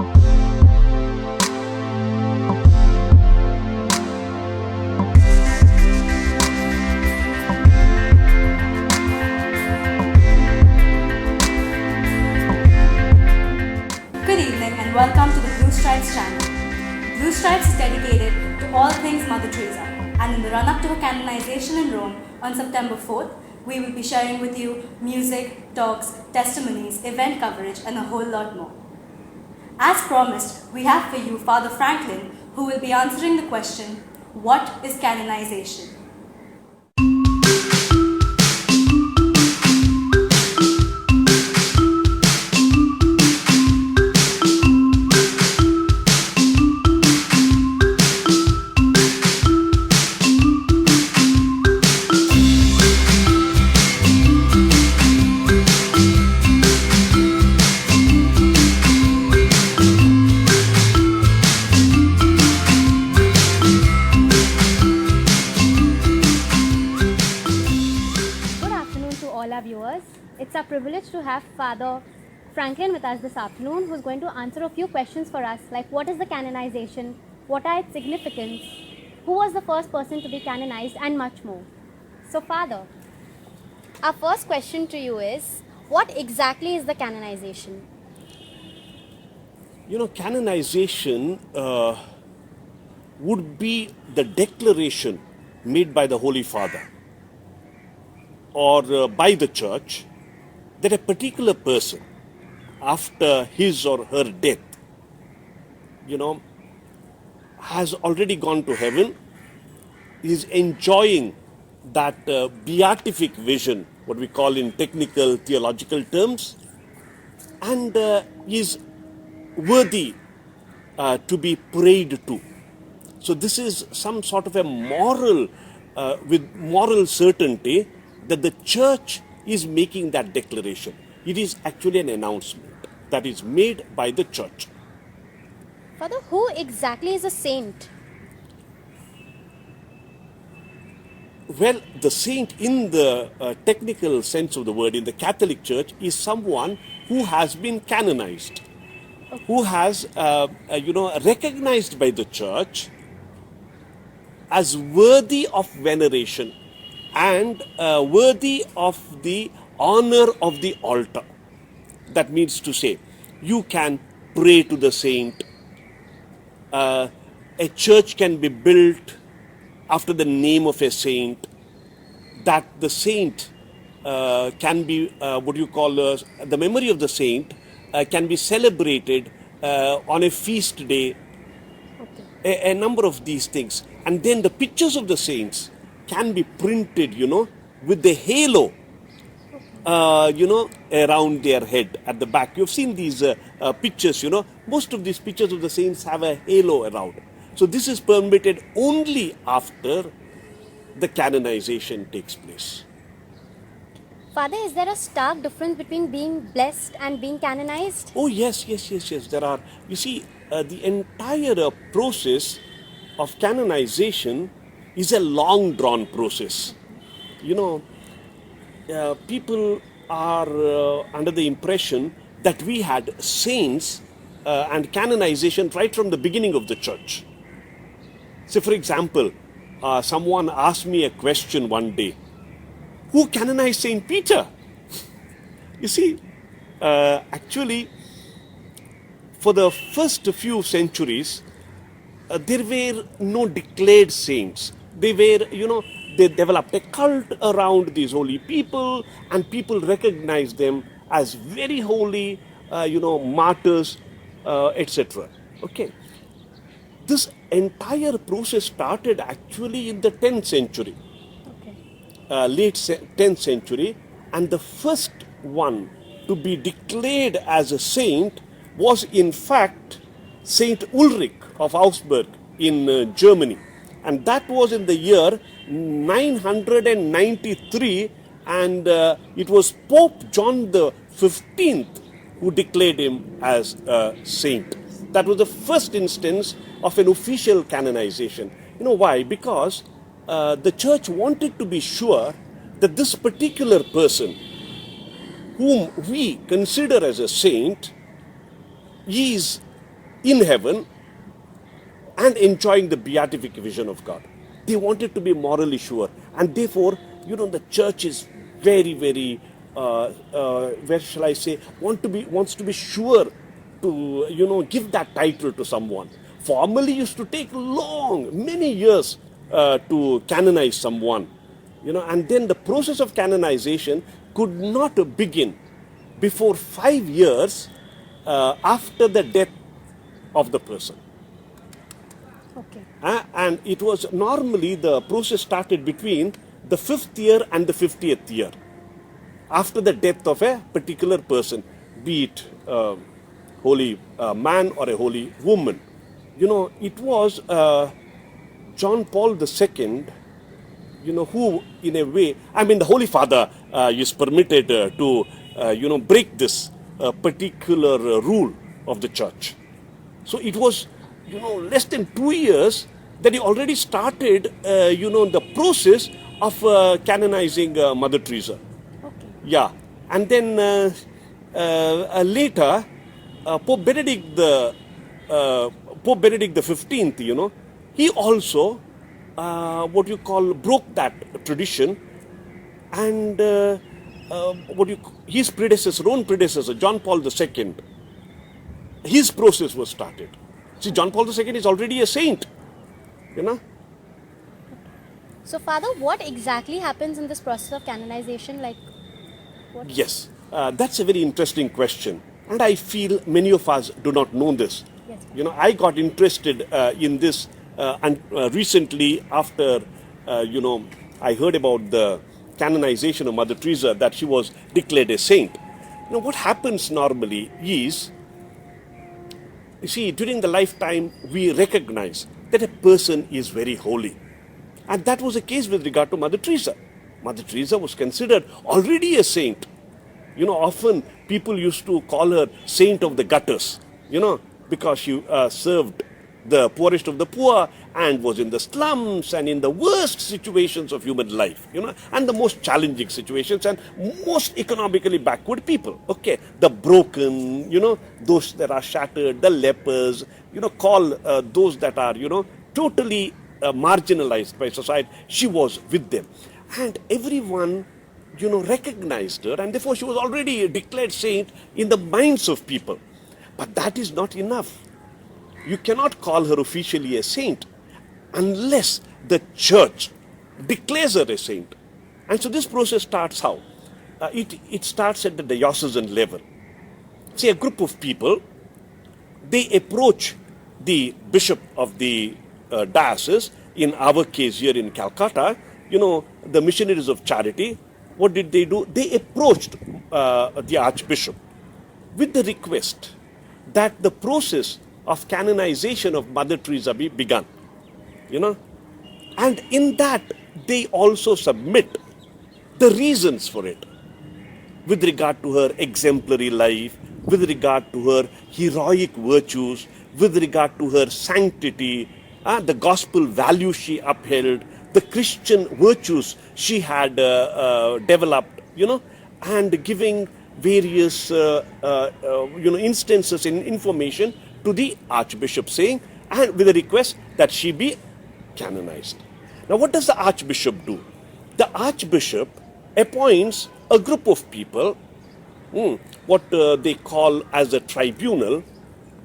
Good evening and welcome to the Blue Stripes channel. Blue Stripes is dedicated to all things Mother Teresa, and in the run-up to her canonization in Rome on September 4th, we will be sharing with you music, talks, testimonies, event coverage and a whole lot more. As promised, we have for you Father Franklin, who will be answering the question, what is canonization? It's our privilege to have Father Franklin with us this afternoon, who's going to answer a few questions for us, like what is the canonization, what are its significance, who was the first person to be canonized, and much more. So Father, our first question to you is, what exactly is the canonization? Canonization would be the declaration made by the Holy Father or by the Church that a particular person, after his or her death, has already gone to heaven, is enjoying that beatific vision, what we call in technical theological terms, and is worthy to be prayed to. So this is some sort of a moral, with moral certainty that the Church is making that declaration. It is actually an announcement that is made by the Church. Father, who exactly is a saint? Well, the saint in the technical sense of the word in the Catholic Church is someone who has been canonized, who has, recognized by the Church as worthy of veneration and worthy of the honor of the altar. That means to say, you can pray to the saint. A church can be built after the name of a saint. That the saint can be, the memory of the saint can be celebrated on a feast day. Okay. A number of these things. And then the pictures of the saints can be printed, with the halo, around their head at the back. You've seen these pictures, most of these pictures of the saints have a halo around. So this is permitted only after the canonization takes place. Father, is there a stark difference between being blessed and being canonized? Oh, yes. There are. You see, the entire process of canonization is a long-drawn process. People are under the impression that we had saints and canonization right from the beginning of the Church. So, for example, someone asked me a question one day, who canonized Saint Peter? You see, actually, for the first few centuries, there were no declared saints. They were, they developed a cult around these holy people, and people recognized them as very holy, martyrs, etc. Okay. This entire process started actually in the 10th century, late 10th century, and the first one to be declared as a saint was in fact Saint Ulrich of Augsburg in Germany. And that was in the year 993, and it was Pope John the 15th who declared him as a saint. That was the first instance of an official canonization. You know why? Because the Church wanted to be sure that this particular person, whom we consider as a saint, is in heaven and enjoying the beatific vision of God. They wanted to be morally sure, and therefore, the church is very, very, where shall I say, wants to be sure to, give that title to someone. Formerly used to take many years to canonize someone, and then the process of canonization could not begin before 5 years after the death of the person. Okay. And it was normally the process started between the 5th year and the 50th year after the death of a particular person, be it a holy man or a holy woman. It was John Paul II, who in a way, the Holy Father is permitted to, break this particular rule of the church. So it was, less than 2 years that he already started, the process of canonizing Mother Teresa. Okay. Yeah. And then later, Pope Benedict the 15th, he also, broke that tradition, and his own predecessor, John Paul II, his process was started. See, John Paul II is already a saint, So, Father, what exactly happens in this process of canonization? Like, what? Yes, that's a very interesting question, and I feel many of us do not know this. Yes. I got interested in this recently after, I heard about the canonization of Mother Teresa, that she was declared a saint. What happens normally is, you see, during the lifetime, we recognize that a person is very holy. And that was the case with regard to Mother Teresa. Mother Teresa was considered already a saint. Often people used to call her saint of the gutters, because she served the poorest of the poor and was in the slums and in the worst situations of human life, and the most challenging situations and most economically backward people. Okay, the broken, those that are shattered, the lepers, call those that are, totally marginalized by society. She was with them. And everyone, recognized her, and therefore she was already declared saint in the minds of people. But that is not enough. You cannot call her officially a saint unless the church declares her a saint. And so this process starts how? It starts at the diocesan level. See, a group of people, they approach the bishop of the diocese, in our case here in Calcutta, the missionaries of charity. What did they do? They approached the archbishop with the request that the process of canonization of Mother Teresa be begun. And in that, they also submit the reasons for it, with regard to her exemplary life, with regard to her heroic virtues, with regard to her sanctity, the gospel values she upheld, the Christian virtues she had developed, and giving various, instances and information to the archbishop, saying, and with a request that she be canonized. Now, what does the archbishop do? The archbishop appoints a group of people, what they call as a tribunal,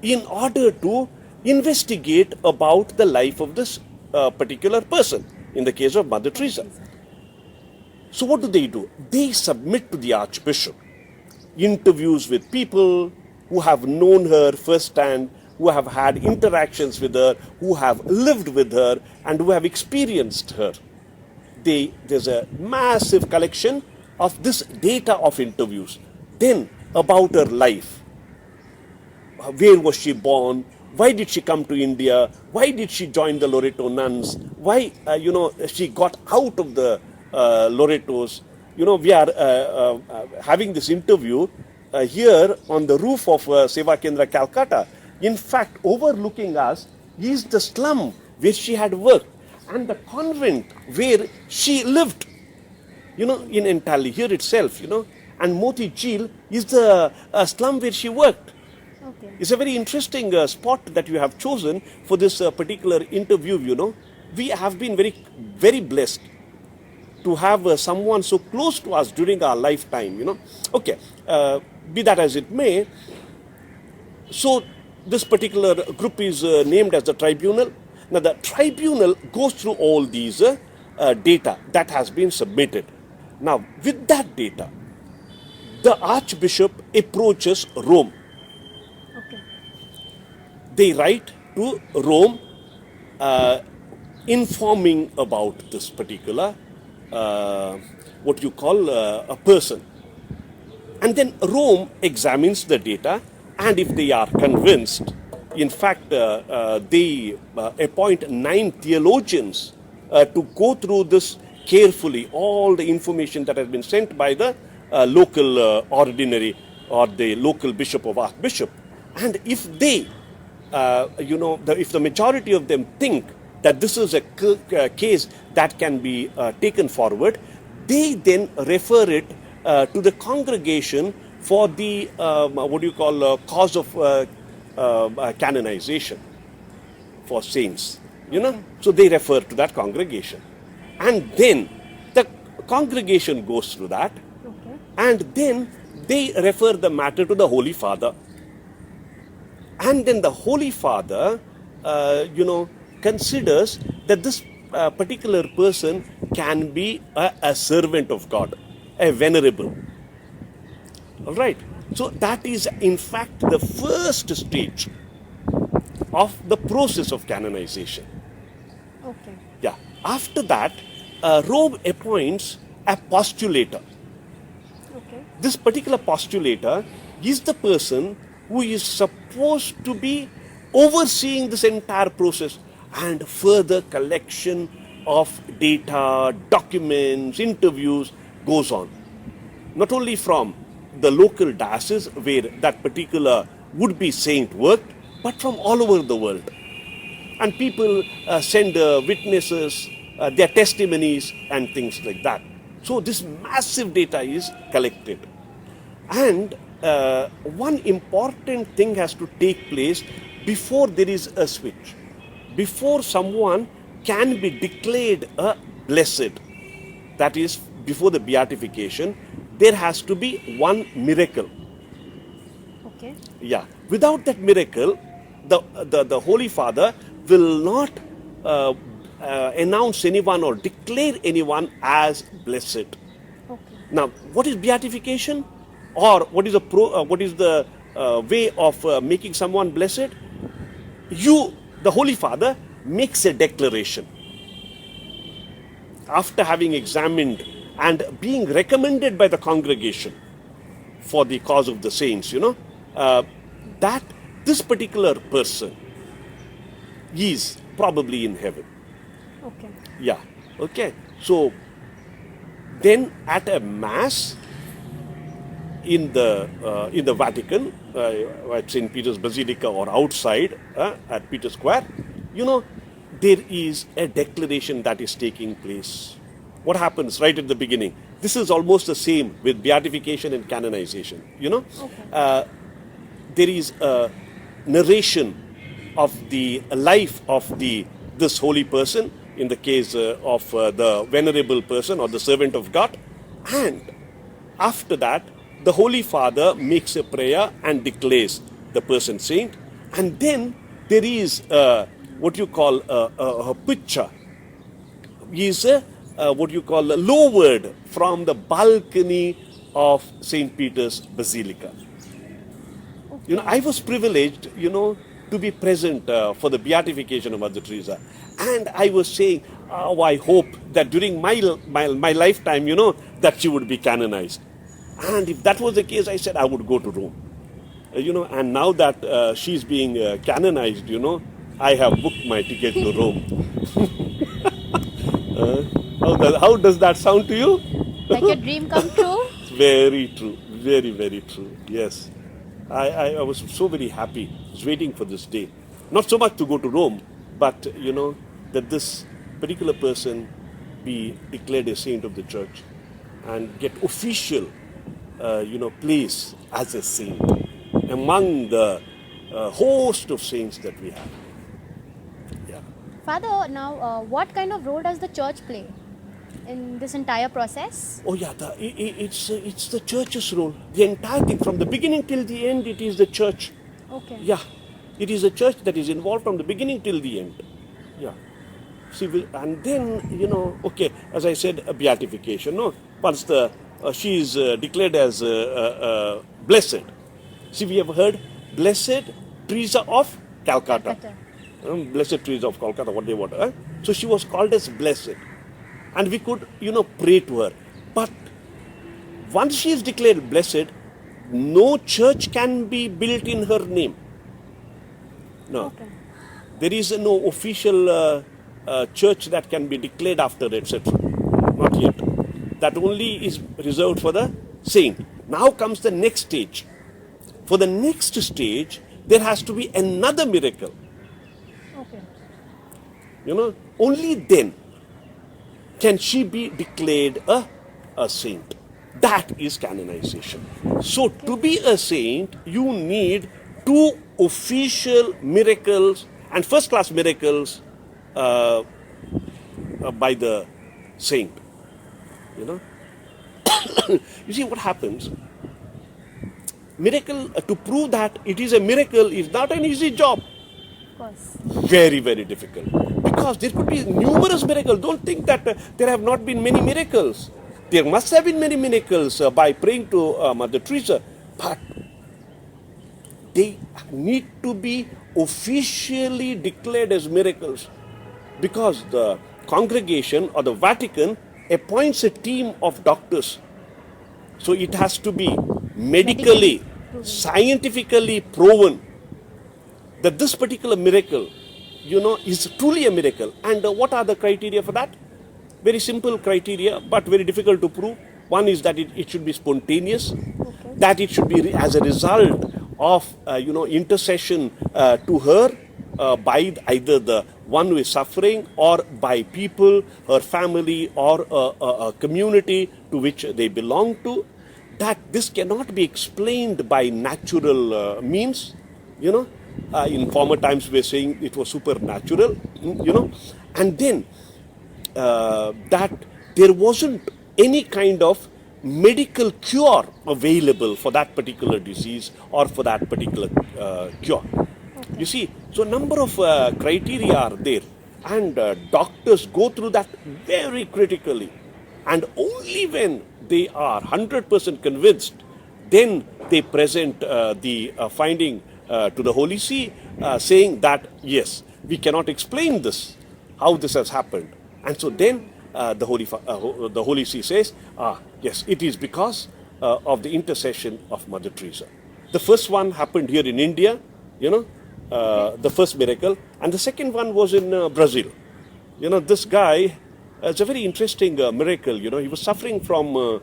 in order to investigate about the life of this particular person, in the case of Mother Teresa. So what do? They submit to the archbishop interviews with people who have known her firsthand, who have had interactions with her, who have lived with her, and who have experienced her. There's a massive collection of this data of interviews. Then about her life. Where was she born? Why did she come to India? Why did she join the Loreto nuns? Why, she got out of the Loretos? We are having this interview here on the roof of Seva Kendra, Calcutta. In fact, overlooking us is the slum where she had worked and the convent where she lived, in Entally, here itself, and Moti Jheel is the slum where she worked. Okay. It's a very interesting spot that you have chosen for this particular interview, We have been very, very blessed to have someone so close to us during our lifetime. Okay, be that as it may, so this particular group is named as the tribunal. Now the tribunal goes through all these data that has been submitted. Now with that data, the Archbishop approaches Rome. Okay. They write to Rome informing about this particular what you call a person. And then Rome examines the data, and if they are convinced, in fact, they appoint 9 theologians to go through this carefully, all the information that has been sent by the local ordinary or the local bishop or archbishop. And if they, if the majority of them think that this is a case that can be taken forward, they then refer it to the congregation for the cause of canonization for saints. So they refer to that congregation, and then the congregation goes through that, Okay. and then they refer the matter to the Holy Father, and then the Holy Father, considers that this particular person can be a servant of God, a venerable. All right. So that is in fact the first stage of the process of canonization. Okay. Yeah. After that, Rome appoints a postulator. Okay. This particular postulator is the person who is supposed to be overseeing this entire process and further collection of data, documents, interviews goes on. Not only from the local diocese where that particular would-be saint worked, but from all over the world. And people send witnesses, their testimonies and things like that. So this massive data is collected. And one important thing has to take place before there is a switch. Before someone can be declared a blessed, that is, before the beatification, there has to be one miracle. Okay. Yeah. Without that miracle, the Holy Father will not announce anyone or declare anyone as blessed. Okay. Now, what is beatification, or what is the way of making someone blessed? The Holy Father, makes a declaration after having examined and being recommended by the congregation for the cause of the saints, that this particular person is probably in heaven. Okay. Yeah. Okay. So then at a mass in the Vatican, at St. Peter's Basilica or outside at Peter Square, there is a declaration that is taking place. What happens right at the beginning? This is almost the same with beatification and canonization. Okay. There is a narration of the life of this holy person, in the case of the venerable person or the servant of God, and after that, the Holy Father makes a prayer and declares the person saint, and then there is what you call a picture. Is what you call lowered from the balcony of St. Peter's Basilica. I was privileged, to be present for the beatification of Mother Teresa. And I was saying, I hope that during my lifetime, that she would be canonized. And if that was the case, I said I would go to Rome. And now that she's being canonized, I have booked my ticket to Rome. How does that sound to you? Like your dream come true? It's very true. Very, very true. Yes. I was so very happy. I was waiting for this day. Not so much to go to Rome, but, that this particular person be declared a saint of the church and get official, place as a saint. among the host of saints that we have. Yeah. Father, now what kind of role does the church play in this entire process? Oh yeah, it's the church's role. The entire thing, from the beginning till the end, it is the church. Okay. Yeah, it is the church that is involved from the beginning till the end. Yeah. See, and then, okay, as I said, a beatification. No, once she is declared as blessed. See, we have heard Blessed Teresa of Calcutta. Blessed Teresa of Calcutta, what they want. So she was called as blessed. And we could, pray to her. But once she is declared blessed, no church can be built in her name. No. Okay. There is no official church that can be declared after, etc. Not yet. That only is reserved for the saint. Now comes the next stage. For the next stage, there has to be another miracle. Okay. Only then can she be declared a saint. That is canonization. So to be a saint, you need two official miracles and first-class miracles by the saint. You see what happens? Miracle, to prove that it is a miracle is not an easy job. Of course. Very, very difficult. Because there could be numerous miracles. Don't think that there have not been many miracles. There must have been many miracles by praying to Mother Teresa. But they need to be officially declared as miracles. Because the congregation or the Vatican appoints a team of doctors. So it has to be medically, scientifically proven that this particular miracle, is truly a miracle. And what are the criteria for that? Very simple criteria, but very difficult to prove. One is that it should be spontaneous, that it should be as a result of, intercession to her by either the one who is suffering or by people, her family, or a community to which they belong to. That this cannot be explained by natural means, in former times we were saying it was supernatural, and then that there wasn't any kind of medical cure available for that particular disease or for that particular cure. You see, so a number of criteria are there, and doctors go through that very critically. And only when they are 100% convinced, then they present the finding to the Holy See, saying that, yes, we cannot explain this, how this has happened. And so then the Holy See says, yes, it is because of the intercession of Mother Teresa. The first one happened here in India, the first miracle. And the second one was in Brazil. This guy, it's a very interesting miracle. He was suffering from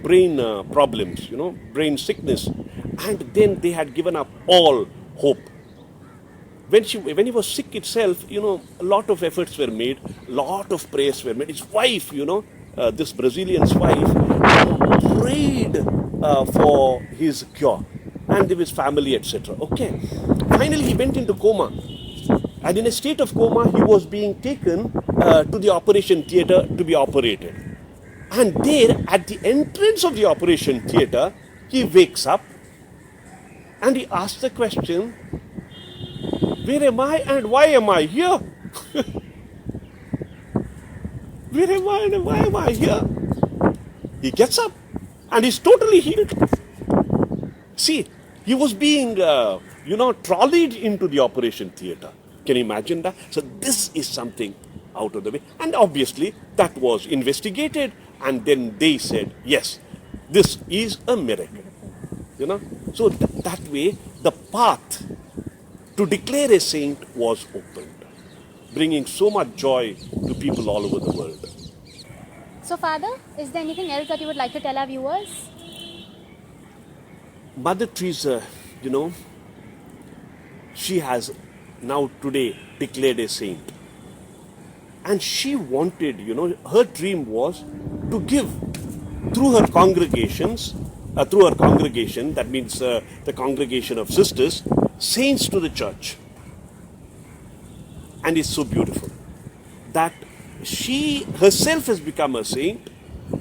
brain problems, brain sickness. And then they had given up all hope. When he was sick itself, a lot of efforts were made, a lot of prayers were made. His wife, this Brazilian's wife, prayed for his cure and his family, etc. Okay. Finally, he went into coma. And in a state of coma, he was being taken to the operation theatre to be operated. And there, at the entrance of the operation theatre, he wakes up and he asks the question, where am I and why am I here? Where am I and why am I here? He gets up and he's totally healed. See, he was being, trolleyed into the operation theatre. Can you imagine that? So this is something out of the way. And obviously, that was investigated. And then they said, yes, this is a miracle. So that way, the path to declare a saint was opened, bringing so much joy to people all over the world. So, Father, is there anything else that you would like to tell our viewers? Mother Teresa, she has now today declared a saint. And she wanted, her dream was to give through her congregations through her congregation, that means the congregation of sisters, saints to the church. And it's so beautiful that she herself has become a saint,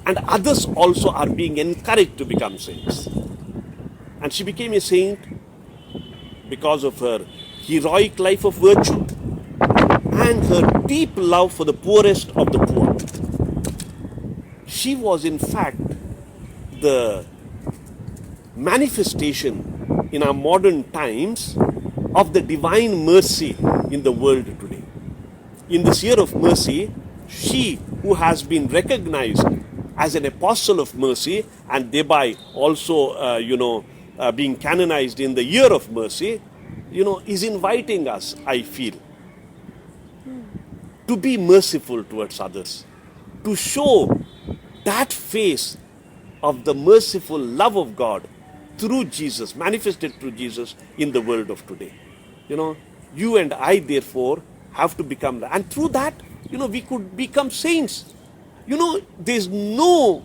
and others also are being encouraged to become saints. And she became a saint because of her heroic life of virtue and her deep love for the poorest of the poor. She was, in fact, the manifestation in our modern times of the divine mercy in the world today. In this year of mercy, she who has been recognized as an apostle of mercy and thereby also, being canonized in the year of mercy, is inviting us, I feel, to be merciful towards others, to show that face of the merciful love of God through Jesus, manifested through Jesus in the world of today. You and I, therefore, have to become that. And through that, we could become saints. There's no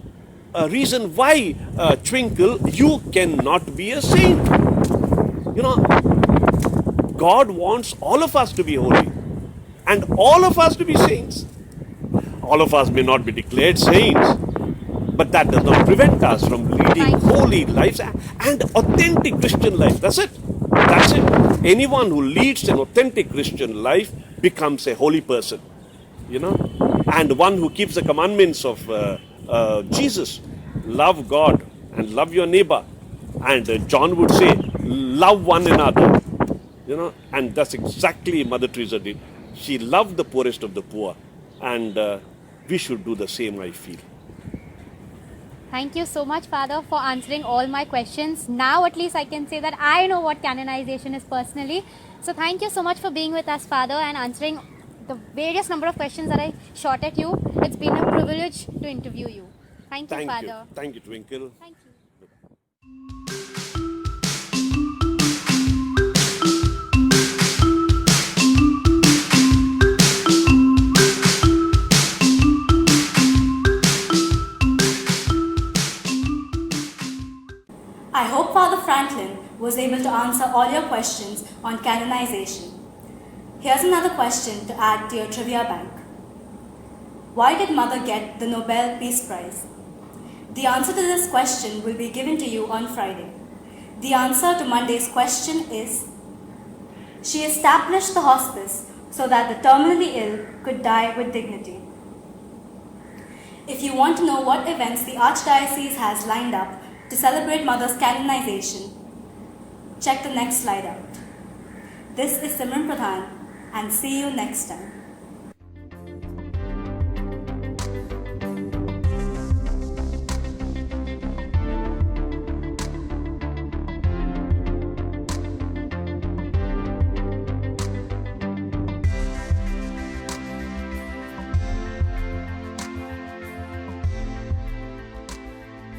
reason why, Twinkle, you cannot be a saint. God wants all of us to be holy and all of us to be saints. All of us may not be declared saints, but that does not prevent us from leading holy lives and authentic Christian life. That's it. That's it. Anyone who leads an authentic Christian life becomes a holy person, and one who keeps the commandments of Jesus. Love God and love your neighbor. And John would say, love one another. And that's exactly Mother Teresa did. She loved the poorest of the poor, and we should do the same, I feel. Thank you so much, Father, for answering all my questions. Now at least I can say that I know what canonization is personally. So thank you so much for being with us, Father, and answering the various number of questions that I shot at you. It's been a privilege to interview you. Thank you, Father. Thank you, Twinkle. Thank you. I hope Father Franklin was able to answer all your questions on canonization. Here's another question to add to your trivia bank. Why did Mother get the Nobel Peace Prize? The answer to this question will be given to you on Friday. The answer to Monday's question is, she established the hospice so that the terminally ill could die with dignity. If you want to know what events the Archdiocese has lined up to celebrate Mother's canonization, check the next slide out. This is Simran Pradhan, and see you next time.